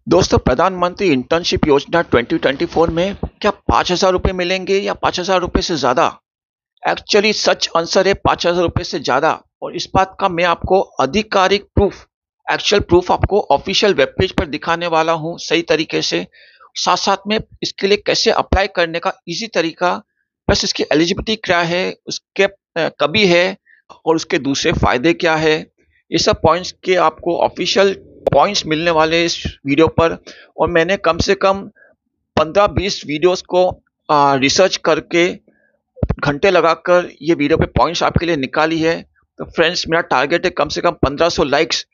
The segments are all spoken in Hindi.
दोस्तों, प्रधानमंत्री इंटर्नशिप योजना 2024 में क्या 5,000 रुपये मिलेंगे या 5,000 रुपये से ज़्यादा? एक्चुअली सच आंसर है 5,000 रुपये से ज़्यादा। और इस बात का मैं आपको आधिकारिक प्रूफ, एक्चुअल प्रूफ आपको ऑफिशियल वेब पेज पर दिखाने वाला हूँ सही तरीके से। साथ साथ में इसके लिए कैसे अप्लाई करने का इजी तरीका, प्लस इसकी एलिजिबिलिटी क्या है, उसके कभी है और उसके दूसरे फायदे क्या है, ये सब पॉइंट्स के आपको ऑफिशियल पॉइंट्स मिलने वाले इस वीडियो पर। और मैंने कम से कम 15-20 वीडियोस को रिसर्च करके घंटे लगाकर ये वीडियो पे पॉइंट्स आपके लिए निकाली है। तो फ्रेंड्स, मेरा टारगेट है कम से कम 1500 लाइक्स,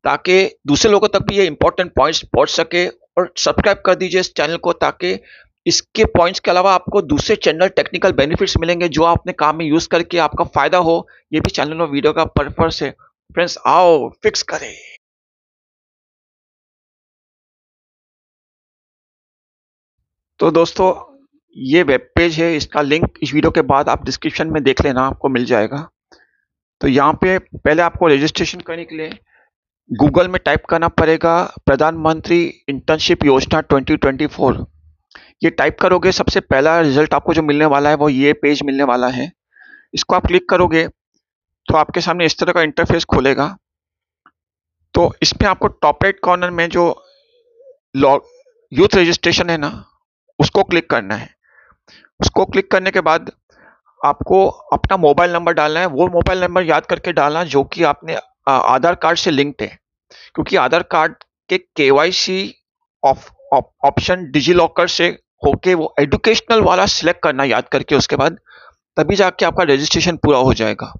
ताकि दूसरे लोगों तक भी ये इंपॉर्टेंट पॉइंट्स पहुंच सके। और सब्सक्राइब कर दीजिए इस चैनल को, ताकि इसके पॉइंट्स के अलावा आपको दूसरे चैनल टेक्निकल बेनिफिट्स मिलेंगे जो आप अपने काम में यूज करके आपका फायदा हो। ये भी चैनल और वीडियो का पर्पस है। फ्रेंड्स, आओ फिक्स करें। तो दोस्तों, ये वेब पेज है, इसका लिंक इस वीडियो के बाद आप डिस्क्रिप्शन में देख लेना, आपको मिल जाएगा। तो यहाँ पे पहले आपको रजिस्ट्रेशन करने के लिए गूगल में टाइप करना पड़ेगा प्रधानमंत्री इंटर्नशिप योजना 2024। ये टाइप करोगे, सबसे पहला रिजल्ट आपको जो मिलने वाला है वो ये पेज मिलने वाला है। इसको आप क्लिक करोगे तो आपके सामने इस तरह का इंटरफेस खुलेगा। तो इसमें आपको टॉप राइट कॉर्नर में जो लॉग यूथ रजिस्ट्रेशन है ना, उसको क्लिक करना है। उसको क्लिक करने के बाद आपको अपना मोबाइल नंबर डालना है। वो मोबाइल नंबर याद करके डालना जो कि आपने आधार कार्ड से लिंक्ड है, क्योंकि आधार कार्ड के केवाईसी ऑप्शन डिजी लॉकर से होके वो एजुकेशनल वाला सिलेक्ट करना याद करके, उसके बाद तभी जाके आपका रजिस्ट्रेशन पूरा हो जाएगा।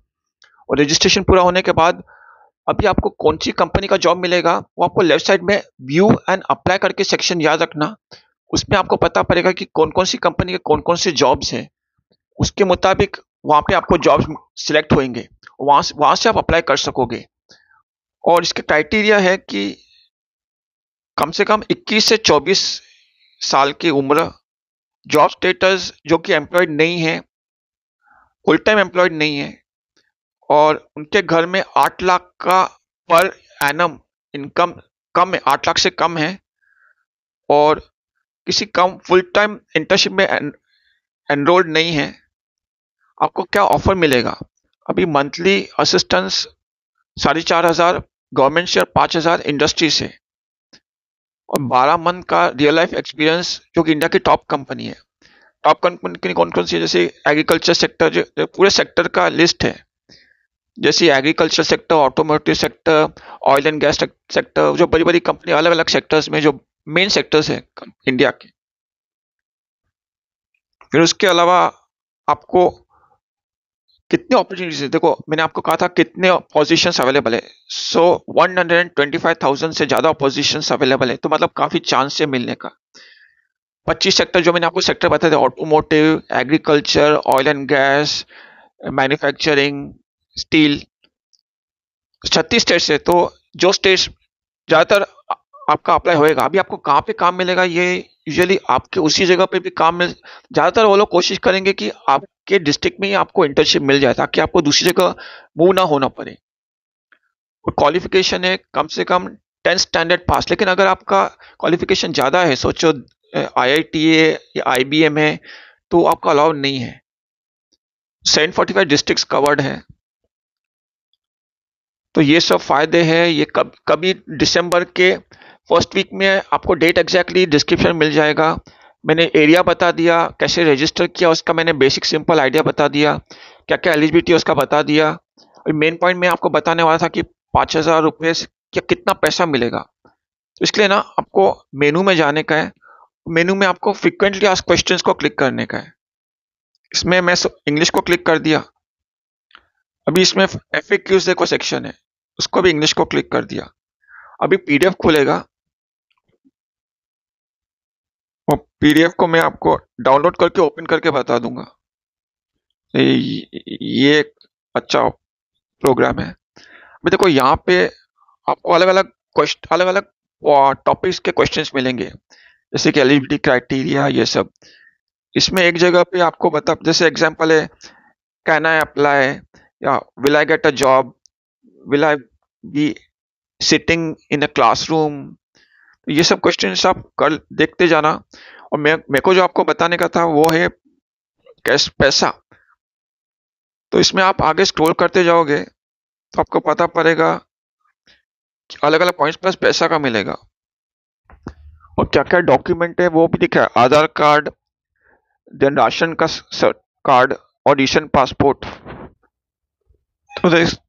और रजिस्ट्रेशन पूरा होने के बाद अभी आपको कौन सी कंपनी का जॉब मिलेगा वो आपको लेफ्ट साइड में व्यू एंड अप्लाई करके सेक्शन याद रखना। उसमें आपको पता पड़ेगा कि कौन कौन सी कंपनी के कौन कौन से जॉब्स हैं। उसके मुताबिक वहाँ पे आपको जॉब्स सिलेक्ट होंगे, वहाँ से आप अप्लाई कर सकोगे। और इसके क्राइटेरिया है कि कम से कम 21 से 24 साल की उम्र, जॉब स्टेटस जो कि एम्प्लॉयड नहीं है, फुल टाइम एम्प्लॉयड नहीं है, और उनके घर में 8 लाख का पर एनम इनकम कम है, 8 लाख से कम है, और किसी कम फुल टाइम इंटर्नशिप में एनरोल्ड नहीं है। आपको क्या ऑफर मिलेगा? अभी मंथली असिस्टेंस 4,500 गवर्नमेंट से और 5,000 इंडस्ट्री से, और 12 मंथ का रियल लाइफ एक्सपीरियंस जो कि इंडिया की टॉप कंपनी है। टॉप कंपनी कौन कौन सी है? जैसे एग्रीकल्चर सेक्टर, जो पूरे सेक्टर का लिस्ट है, जैसे agriculture sector, automotive sector, oil and gas sector, जो बड़ी बड़ी कंपनी अलग अलग सेक्टर्स में जो मेन सेक्टर्स है इंडिया के। फिर उसके अलावा आपको कितने अपॉर्चुनिटीज है, देखो मैंने आपको कहा था कितने पोजीशंस अवेलेबल है। 125,000 से ज्यादा पोजीशंस अवेलेबल है, तो मतलब काफी चांस है मिलने का। 25 सेक्टर जो मैंने आपको सेक्टर बताए थे, automotive, agriculture, oil and gas, manufacturing, steel, 36 states है। तो जो स्टेट्स ज्यादातर आपका अप्लाई होएगा, अभी आपको कहाँ पे काम मिलेगा, ये यूजुअली आपके उसी जगह पे भी काम मिल, ज्यादातर वो लोग कोशिश करेंगे कि आपके डिस्ट्रिक्ट में ही आपको इंटर्नशिप मिल जाए, ताकि आपको दूसरी जगह मूव ना होना पड़े। और क्वालिफिकेशन है कम से कम 10 स्टैंडर्ड पास, लेकिन अगर आपका क्वालिफिकेशन ज़्यादा है, सोचो IIT है या IBM है, तो आपका अलाउ नहीं है। 745 डिस्ट्रिक्ट्स कवर्ड है। तो ये सब फायदे हैं। ये कभी दिसंबर के फर्स्ट वीक में आपको डेट एग्जैक्टली डिस्क्रिप्शन मिल जाएगा। मैंने एरिया बता दिया, कैसे रजिस्टर किया उसका मैंने बेसिक सिंपल आइडिया बता दिया, क्या क्या एलिजिबिलिटी है उसका बता दिया। और मेन पॉइंट मैं आपको बताने वाला था कि 5,000 रुपये से क्या कितना पैसा मिलेगा। तो इसके लिए ना आपको मेनू में जाने का है। मेनू में आपको फ्रिक्वेंटली आस्क्ड क्वेश्चंस को क्लिक करने का है। इसमें मैं इंग्लिश को क्लिक कर दिया। अभी इसमें FAQs देखो सेक्शन है, उसको भी इंग्लिश को क्लिक कर दिया। अभी PDF खुलेगा, और PDF को मैं आपको डाउनलोड करके ओपन करके बता दूंगा। ये एक अच्छा प्रोग्राम है। अभी देखो यहाँ पे आपको अलग अलग टॉपिक्स के क्वेश्चंस मिलेंगे, जैसे कि एलिजिबिलिटी क्राइटेरिया, ये सब। इसमें एक जगह पे आपको बता, जैसे एग्जांपल है, कैन आई अप्लाई, या will I get a job, will I be sitting in a classroom, तो ये सब क्वेश्चंस आप कर देखते जाना। और मेरे को जो आपको बताने का था वो है कैश पैसा। तो इसमें आप आगे स्क्रॉल करते जाओगे तो आपको पता पड़ेगा कि अलग अलग पॉइंट्स पर पैसा का मिलेगा और क्या क्या डॉक्यूमेंट है वो भी दिखा है। आधार कार्ड, देन राशन का कार्ड और रीसेंट पासपोर्ट।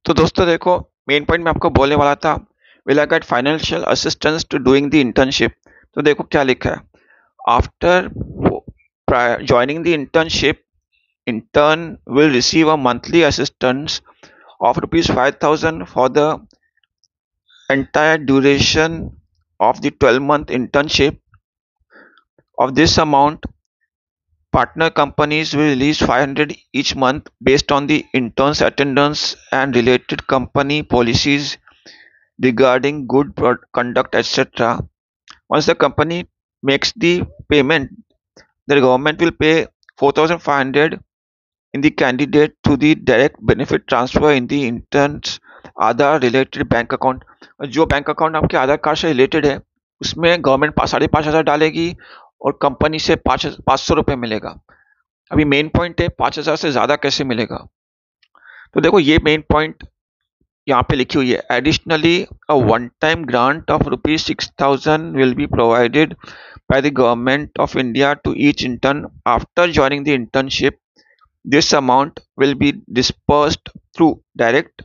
तो दोस्तों देखो, मेन पॉइंट मैं आपको बोलने वाला था, will I get financial assistance to doing the internship. तो देखो क्या लिखा है, after joining the internship, intern will receive a monthly assistance of rupees 5,000 for the entire duration of the 12-month internship. Of this amount, partner companies will release 500 each month based on the intern's attendance and related company policies regarding good conduct, etc. Once the company makes the payment, the government will pay 4,500 in the candidate to the direct benefit transfer in the interns Aadhaar related bank account. जो बैंक अकाउंट आपके आधार कार्ड से रिलेटेड है उसमें गवर्नमेंट 5,500 डालेगी और कंपनी से 500 रुपये मिलेगा। अभी मेन पॉइंट है 5,000 से ज़्यादा कैसे मिलेगा। तो देखो ये मेन पॉइंट यहाँ पे लिखी हुई है, additionally a one time grant of ₹6,000 will be provided by the government of India to each intern after joining the internship. This amount will be dispersed through direct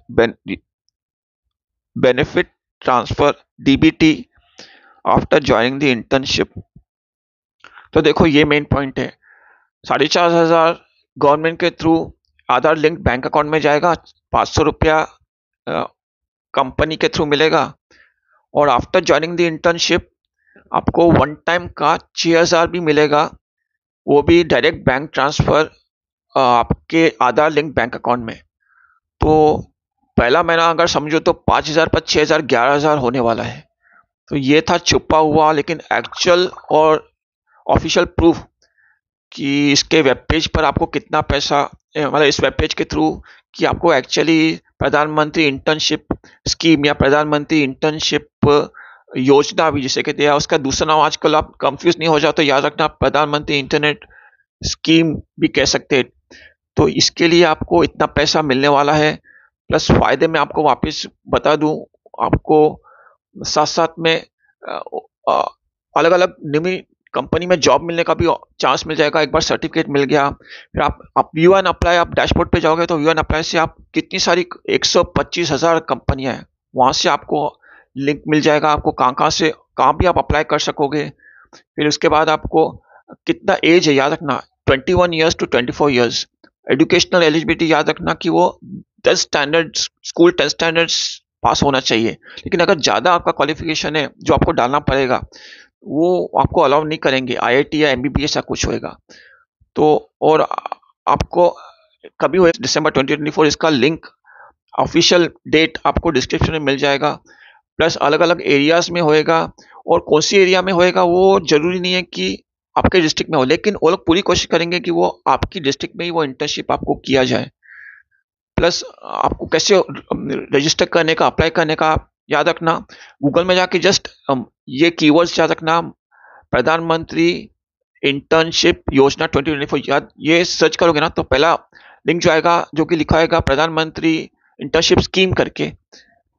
benefit transfer (DBT) after joining the internship. तो देखो ये मेन पॉइंट है, 4,500 गवर्नमेंट के थ्रू आधार लिंक बैंक अकाउंट में जाएगा, 500 रुपया कंपनी के थ्रू मिलेगा और आफ्टर ज्वाइनिंग द इंटर्नशिप आपको वन टाइम का 6,000 भी मिलेगा, वो भी डायरेक्ट बैंक ट्रांसफर आपके आधार लिंक बैंक अकाउंट में। तो पहला महीना अगर समझो तो 5,000 पर 6,000 11,000 होने वाला है। तो ये था छुपा हुआ लेकिन एक्चुअल और ऑफिशियल प्रूफ कि इसके वेब पेज पर आपको कितना पैसा, मतलब इस वेब पेज के थ्रू कि आपको एक्चुअली प्रधानमंत्री इंटर्नशिप स्कीम या प्रधानमंत्री इंटर्नशिप योजना भी जिसे कहते हैं, उसका दूसरा नाम आजकल आप कंफ्यूज नहीं हो जाओ तो याद रखना प्रधानमंत्री इंटरनेट स्कीम भी कह सकते हैं। तो इसके लिए आपको इतना पैसा मिलने वाला है, प्लस फायदे में आपको वापस बता दूं, आपको साथ साथ में अलग अलग निजी कंपनी में जॉब मिलने का भी चांस मिल जाएगा। एक बार सर्टिफिकेट मिल गया फिर आप व्यू एंड अप्लाई, आप डैशबोर्ड पे जाओगे तो व्यू एंड अप्लाई से आप कितनी सारी 125,000 कंपनियां हैं वहां से आपको लिंक मिल जाएगा, आपको कहाँ से कहाँ भी आप अप्लाई कर सकोगे। फिर उसके बाद आपको कितना एज है याद रखना, 21 years to 24 years. Educational eligibility याद रखना कि वो 10 स्टैंडर्ड स्कूल 10 स्टैंडर्ड्स पास होना चाहिए, लेकिन अगर ज़्यादा आपका क्वालिफिकेशन है जो आपको डालना पड़ेगा वो आपको अलाउ नहीं करेंगे, आईआईटी या एमबीबीएस या कुछ होएगा। तो और आपको कभी हो दिसंबर 2024 इसका लिंक ऑफिशियल डेट आपको डिस्क्रिप्शन में मिल जाएगा, प्लस अलग अलग एरियाज में होएगा और कौन सी एरिया में होएगा वो जरूरी नहीं है कि आपके डिस्ट्रिक्ट में हो, लेकिन वो लोग पूरी कोशिश करेंगे कि वो आपकी डिस्ट्रिक्ट में ही वो इंटर्नशिप आपको किया जाए। प्लस आपको कैसे रजिस्टर करने का, अप्लाई करने का याद रखना, गूगल में जाके जस्ट ये कीवर्ड्स याद रखना, प्रधानमंत्री इंटर्नशिप योजना 2024 याद ये सर्च करोगे ना तो पहला लिंक जो आएगा जो कि लिखा आएगा प्रधानमंत्री इंटर्नशिप स्कीम करके,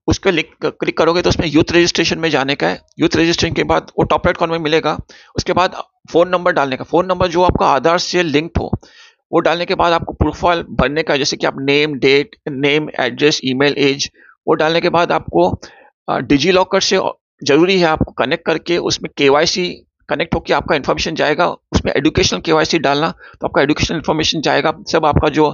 उस पर क्लिक करोगे तो उसमें यूथ रजिस्ट्रेशन में जाने का है। यूथ रजिस्ट्रेशन के बाद वो टॉप राइट कॉर्नर में मिलेगा, उसके बाद फ़ोन नंबर डालने का, फ़ोन नंबर जो आपका आधार से लिंक्ड हो वो डालने के बाद आपको प्रोफाइल भरने का, जैसे कि आप name, date, name, address, email, age, वो डालने के बाद आपको डिजी लॉकर से ज़रूरी है आपको कनेक्ट करके उसमें केवाईसी कनेक्ट होकर आपका इन्फॉर्मेशन जाएगा, उसमें एजुकेशनल केवाईसी डालना तो आपका एजुकेशनल इन्फॉर्मेशन जाएगा, सब आपका जो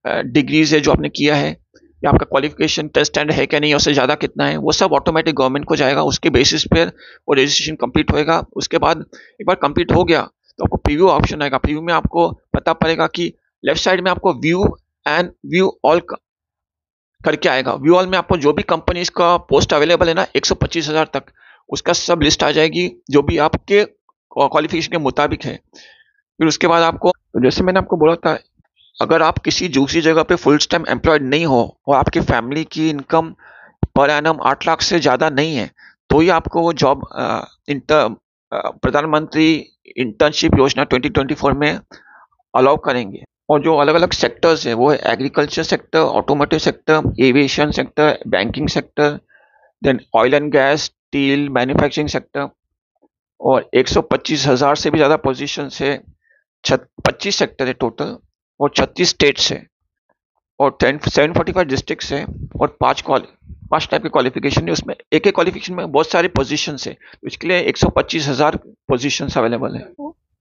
डिग्रीज है जो आपने किया है या आपका क्वालिफिकेशन टेस्ट स्टैंडर्ड है क्या नहीं, उससे ज़्यादा कितना है, वो सब ऑटोमेटिक गवर्नमेंट को जाएगा, उसके बेसिस पर वो रजिस्ट्रेशन कंप्लीट होएगा। उसके बाद एक बार कंप्लीट हो गया तो आपको प्रीव्यू ऑप्शन आएगा, प्रीव्यू में आपको पता पड़ेगा कि लेफ्ट साइड में आपको व्यू एंड व्यू ऑल करके आएगा। व्यू ऑल में आपको जो भी कंपनीज का पोस्ट अवेलेबल है ना 125,000 तक, उसका सब लिस्ट आ जाएगी जो भी आपके क्वालिफिकेशन के मुताबिक है। फिर उसके बाद आपको, जैसे मैंने आपको बोला था, अगर आप किसी दूसरी जगह पे फुल टाइम एम्प्लॉयड नहीं हो और आपकी फैमिली की इनकम पर एनम 8 लाख से ज़्यादा नहीं है तो ही आपको वो जॉब प्रधानमंत्री इंटर्नशिप योजना 2024 में अलाउ करेंगे। और जो अलग अलग सेक्टर्स है वो है agriculture sector, automotive sector, aviation sector, banking sector, then oil and gas, steel, manufacturing sector. और 125,000 से भी ज़्यादा पोजीशन है, 25 सेक्टर है टोटल, और 36 स्टेट्स है, और 745 डिस्ट्रिक्ट्स है, और पांच टाइप के क्वालिफिकेशन है। उसमें एक एक क्वालिफिकेशन में बहुत सारे पोजीशन है, तो इसके लिए 125,000 पोजीशन अवेलेबल है।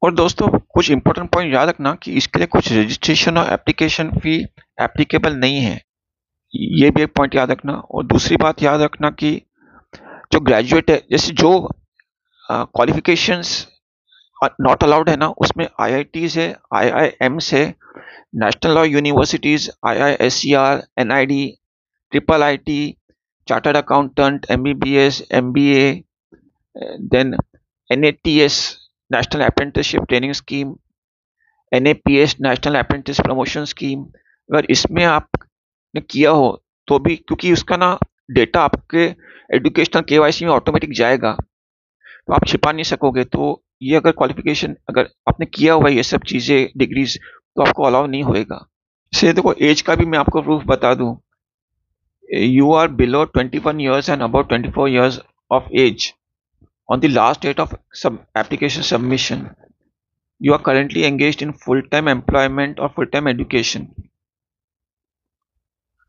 और दोस्तों कुछ इंपॉर्टेंट पॉइंट याद रखना कि इसके लिए कुछ रजिस्ट्रेशन और एप्लीकेशन फी एप्लीकेबल नहीं है, ये भी एक पॉइंट याद रखना। और दूसरी बात याद रखना कि जो ग्रेजुएट है, जैसे जो क्वालिफिकेशंस नॉट अलाउड है ना, उसमें आईआईटीज है, आईआईएम्स है, national law universities, IISCR, NID, triple IT, chartered accountant, MBBS, MBA, then NATS, national apprenticeship training scheme, NAPS, national apprentice promotion scheme. अगर इसमें आपने किया हो तो भी, क्योंकि उसका ना डेटा आपके एजुकेशनल केवाईसी में ऑटोमेटिक जाएगा, तो आप छिपा नहीं सकोगे। तो ये अगर क्वालिफिकेशन अगर आपने किया हुआ ये सब चीज़ें डिग्रीज, तो आपको अलाउ नहीं होएगा। से देखो एज का भी मैं आपको प्रूफ बता दूं, you are below 21 years and above 24 years of age on the last date of application submission. You are currently engaged in full-time employment or full-time education.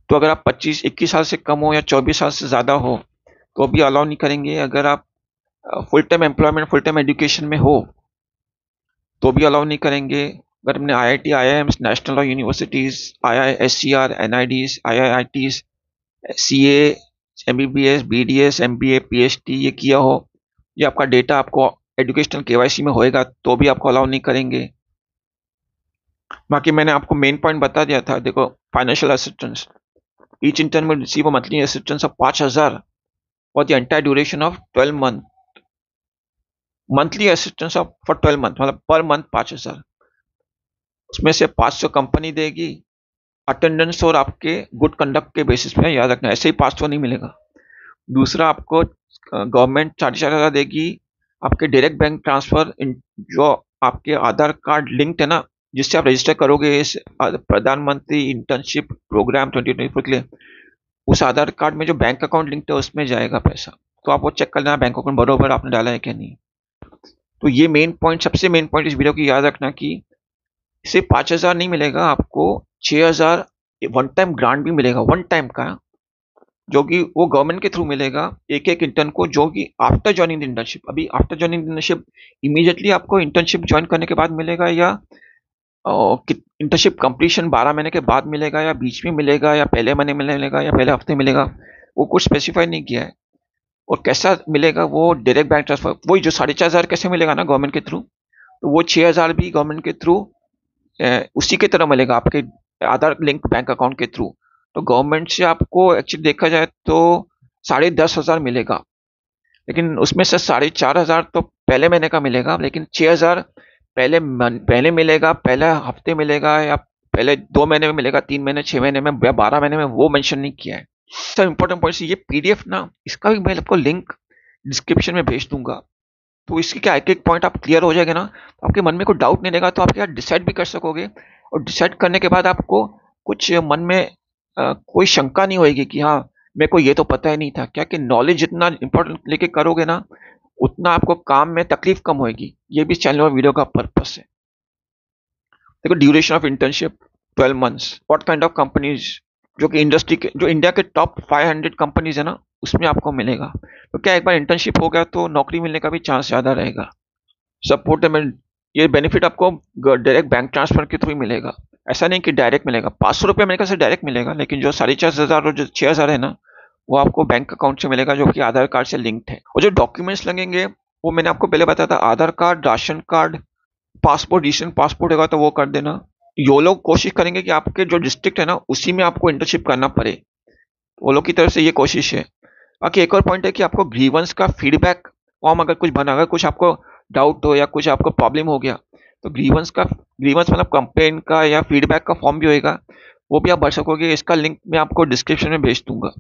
तो अगर आप 25-21 साल से कम हो या 24 साल से ज़्यादा हो तो भी अलाउ नहीं करेंगे। अगर आप full time employment, full time education में हो तो भी अलाउ नहीं करेंगे। अगर हमने IIT, IIMs, national law universities, IISCR, NIDs, IITs, CA, MBBS, BDS, MBA, PhD ये किया हो, ये आपका डेटा आपको एजुकेशनल केवाईसी में होएगा तो भी आपको अलाउ नहीं करेंगे। बाकी मैंने आपको मेन पॉइंट बता दिया था। देखो, financial assistance, each intern will receive a monthly assistance of 5,000 for the entire duration of 12 month. Monthly assistance of for 12 month, मतलब पर मंथ 5,000। उसमें से 500 कंपनी देगी अटेंडेंस और आपके गुड कंडक्ट के बेसिस पे, याद रखना, ऐसे ही 500 नहीं मिलेगा। दूसरा, आपको गवर्नमेंट 4,500 देगी आपके डायरेक्ट बैंक ट्रांसफर, जो आपके आधार कार्ड लिंक्ड है ना, जिससे आप रजिस्टर करोगे इस प्रधानमंत्री इंटर्नशिप प्रोग्राम 2024 के लिए, उस आधार कार्ड में जो बैंक अकाउंट लिंक्ड है उसमें जाएगा पैसा। तो आप वो चेक कर लेना बैंक अकाउंट बरोबर आपने डाला है क्या नहीं। तो ये मेन पॉइंट, सबसे मेन पॉइंट इस वीडियो की याद रखना कि सिर्फ 5,000 नहीं मिलेगा, आपको 6,000 वन टाइम ग्रांट भी मिलेगा, वन टाइम का, जो कि वो गवर्नमेंट के थ्रू मिलेगा एक एक इंटर्न को, जो कि आफ्टर ज्वाइनिंग इंटर्नशिप। अभी आफ्टर ज्वाइनिंग इंटर्नशिप इमीडिएटली आपको इंटर्नशिप ज्वाइन करने के बाद मिलेगा, या इंटर्नशिप कंप्लीशन 12 महीने के बाद मिलेगा, या बीच में मिलेगा, या पहले महीने में मिलेगा, या पहले हफ्ते मिलेगा, वो कुछ स्पेसिफाई नहीं किया है। और कैसा मिलेगा, वो डायरेक्ट बैंक ट्रांसफर, वही जो 4,500 कैसे मिलेगा ना गवर्नमेंट के थ्रू, तो वो 6,000 भी गवर्नमेंट के थ्रू उसी की तरह मिलेगा आपके आधार लिंक बैंक अकाउंट के थ्रू। तो गवर्नमेंट से आपको एक्चुअली देखा जाए तो 10,500 मिलेगा, लेकिन उसमें से 4,500 तो पहले महीने का मिलेगा, लेकिन 6,000 पहले मिलेगा, पहले हफ्ते मिलेगा, या पहले 2 महीने में मिलेगा, 3 महीने, 6 महीने में, या 12 महीने में, वो मेंशन नहीं किया है। सब इंपॉर्टेंट पॉइंट, ये पीडीएफ ना, इसका भी मैं आपको लिंक डिस्क्रिप्शन में भेज दूंगा। तो इसके क्या एक एक पॉइंट आप क्लियर हो जाएगा ना, तो आपके मन में कोई डाउट नहीं रहेगा, तो आप क्या डिसाइड भी कर सकोगे। और डिसाइड करने के बाद आपको कुछ मन में कोई शंका नहीं होगी कि हाँ मेरे को ये तो पता ही नहीं था। क्या कि नॉलेज जितना इंपॉर्टेंट लेके करोगे ना, उतना आपको काम में तकलीफ कम होगी। ये भी चैनल और वीडियो का पर्पस है। देखो, duration of internship 12 months. What kind of companies, जो कि इंडस्ट्री के, जो इंडिया के टॉप 500 कंपनीज है ना, उसमें आपको मिलेगा। तो क्या एक बार इंटर्नशिप हो गया तो नौकरी मिलने का भी चांस ज़्यादा रहेगा। सपोर्ट में ये बेनिफिट आपको डायरेक्ट बैंक ट्रांसफर के थ्रू मिलेगा, ऐसा नहीं कि डायरेक्ट मिलेगा। 500 रुपये मेरे ख्याल से डायरेक्ट मिलेगा, लेकिन जो 4,500 और जो 6,000 है ना, वो आपको बैंक अकाउंट से मिलेगा, जो कि आधार कार्ड से लिंक्ड है। और जो डॉक्यूमेंट्स लगेंगे वो मैंने आपको पहले बताया था, Aadhaar card, ration card, passport, recent passport होगा तो वो कर देना। ये लोग कोशिश करेंगे कि आपके जो डिस्ट्रिक्ट है ना उसी में आपको इंटर्नशिप करना पड़े, वो लोग की तरफ से ये कोशिश है। बाकी एक और पॉइंट है कि आपको ग्रीवेंस का फीडबैक फॉर्म अगर कुछ बना, अगर कुछ आपको डाउट हो या कुछ आपको प्रॉब्लम हो गया, तो ग्रीवेंस मतलब कंप्लेन का या फीडबैक का फॉर्म भी होएगा, वो भी आप भर सकोगे। इसका लिंक मैं आपको डिस्क्रिप्शन में भेज दूंगा।